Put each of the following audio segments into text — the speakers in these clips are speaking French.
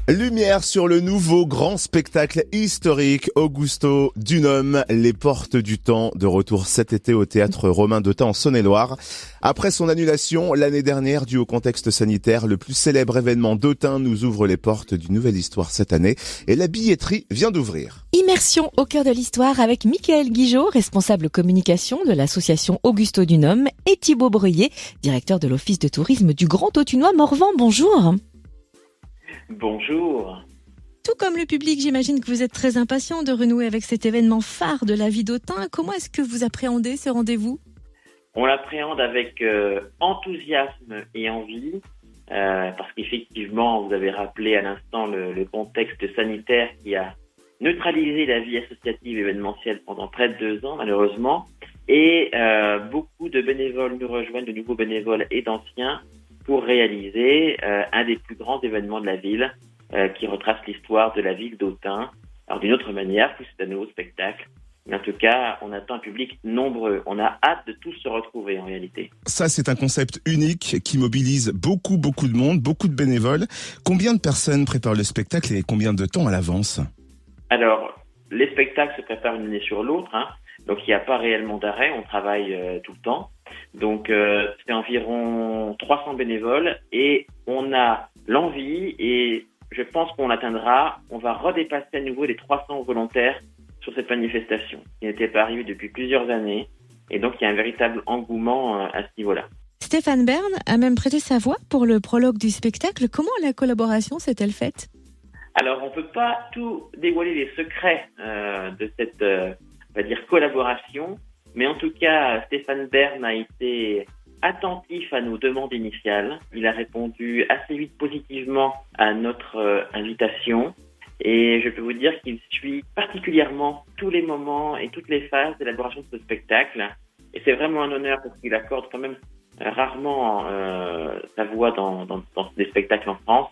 Lumière sur le nouveau grand spectacle historique Augusto Dunum, Les Portes du Temps, de retour cet été au théâtre Romain d'Autun en Saône-et-Loire. Après son annulation l'année dernière due au contexte sanitaire, le plus célèbre événement d'Autun nous ouvre les portes d'une nouvelle histoire cette année et la billetterie vient d'ouvrir. Immersion au cœur de l'histoire avec Michael Guigeot, responsable communication de l'association Augusto Dunum, et Thibaut Breuillet, directeur de l'office de tourisme du Grand Autunois Morvan. Bonjour. Bonjour. Tout comme le public, j'imagine que vous êtes très impatient de renouer avec cet événement phare de la vie d'Autun. Comment est-ce que vous appréhendez ce rendez-vous ? On l'appréhende avec enthousiasme et envie, parce qu'effectivement, vous avez rappelé à l'instant le contexte sanitaire qui a neutralisé la vie associative événementielle pendant près de 2 ans, malheureusement. Et beaucoup de bénévoles nous rejoignent, de nouveaux bénévoles et d'anciens, pour réaliser un des plus grands événements de la ville qui retrace l'histoire de la ville d'Autun. Alors d'une autre manière, plus c'est un nouveau spectacle. Mais en tout cas, on attend un public nombreux. On a hâte de tous se retrouver en réalité. Ça, c'est un concept unique qui mobilise beaucoup de monde, beaucoup de bénévoles. Combien de personnes préparent le spectacle et combien de temps à l'avance ? Alors, les spectacles se préparent une année sur l'autre, donc il n'y a pas réellement d'arrêt, on travaille tout le temps. Donc c'est environ 300 bénévoles et on a l'envie et je pense qu'on l'atteindra. On va redépasser à nouveau les 300 volontaires sur cette manifestation qui n'était pas arrivée depuis plusieurs années et donc il y a un véritable engouement à ce niveau-là. Stéphane Bern a même prêté sa voix pour le prologue du spectacle. Comment la collaboration s'est-elle faite ? Alors on ne peut pas tout dévoiler les secrets de cette on va dire collaboration. Mais en tout cas, Stéphane Bern a été attentif à nos demandes initiales. Il a répondu assez vite positivement à notre invitation. Et je peux vous dire qu'il suit particulièrement tous les moments et toutes les phases d'élaboration de ce spectacle. Et c'est vraiment un honneur parce qu'il accorde quand même rarement sa voix dans des spectacles en France.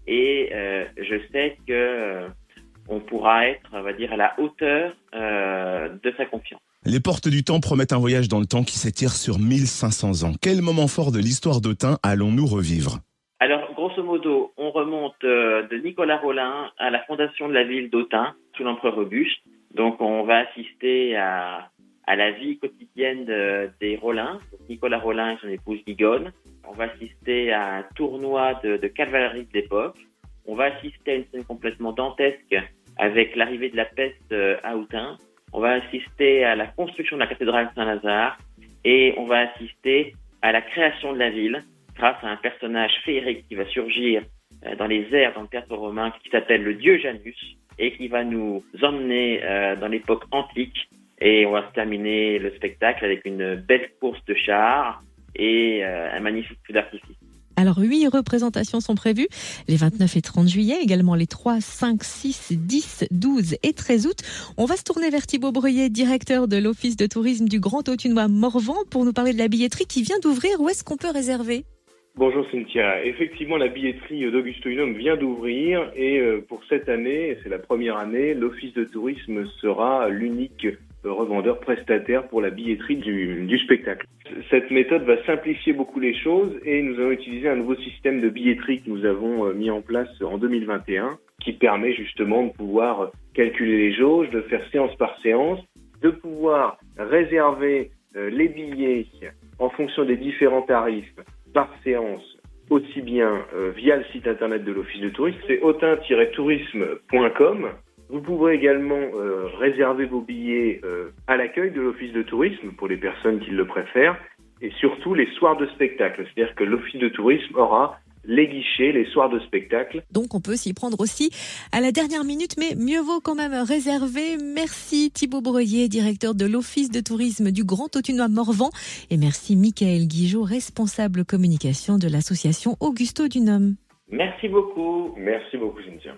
Et je sais que on pourra être, on va dire, à la hauteur de sa confiance. Les Portes du Temps promettent un voyage dans le temps qui s'étire sur 1500 ans. Quel moment fort de l'histoire d'Autun allons-nous revivre ? Alors, grosso modo, on remonte de Nicolas Rolin à la fondation de la ville d'Autun, sous l'empereur Auguste. Donc, on va assister à la vie quotidienne des Rolins, donc Nicolas Rolin et son épouse Ligone. On va assister à un tournoi de cavalerie de l'époque. On va assister à une scène complètement dantesque avec l'arrivée de la peste à Autun. On va assister à la construction de la cathédrale Saint-Lazare et on va assister à la création de la ville grâce à un personnage féerique qui va surgir dans les airs dans le théâtre romain qui s'appelle le dieu Janus et qui va nous emmener dans l'époque antique. Et on va se terminer le spectacle avec une belle course de chars et un magnifique feu d'artifice. Alors 8 représentations sont prévues, les 29 et 30 juillet, également les 3, 5, 6, 10, 12 et 13 août. On va se tourner vers Thibaut Breuillet, directeur de l'office de tourisme du Grand Autunois Morvan, pour nous parler de la billetterie qui vient d'ouvrir. Où est-ce qu'on peut réserver ? Bonjour Cynthia. Effectivement, la billetterie d'Augusto Dunum vient d'ouvrir et pour cette année, c'est la première année, l'office de tourisme sera l'unique revendeur prestataire pour la billetterie du spectacle. Cette méthode va simplifier beaucoup les choses et nous allons utiliser un nouveau système de billetterie que nous avons mis en place en 2021 qui permet justement de pouvoir calculer les jauges, de faire séance par séance, de pouvoir réserver les billets en fonction des différents tarifs par séance, aussi bien via le site internet de l'office de tourisme, c'est autun-tourisme.com. Vous pouvez également réserver vos billets à l'accueil de l'office de tourisme pour les personnes qui le préfèrent et surtout les soirs de spectacle. C'est-à-dire que l'office de tourisme aura les guichets, les soirs de spectacle. Donc on peut s'y prendre aussi à la dernière minute, mais mieux vaut quand même réserver. Merci Thibaut Breuillet, directeur de l'office de tourisme du Grand Autunois Morvan. Et merci Michael Guigeot, responsable communication de l'association Augusto Dunum. Merci beaucoup. Merci beaucoup Cynthia.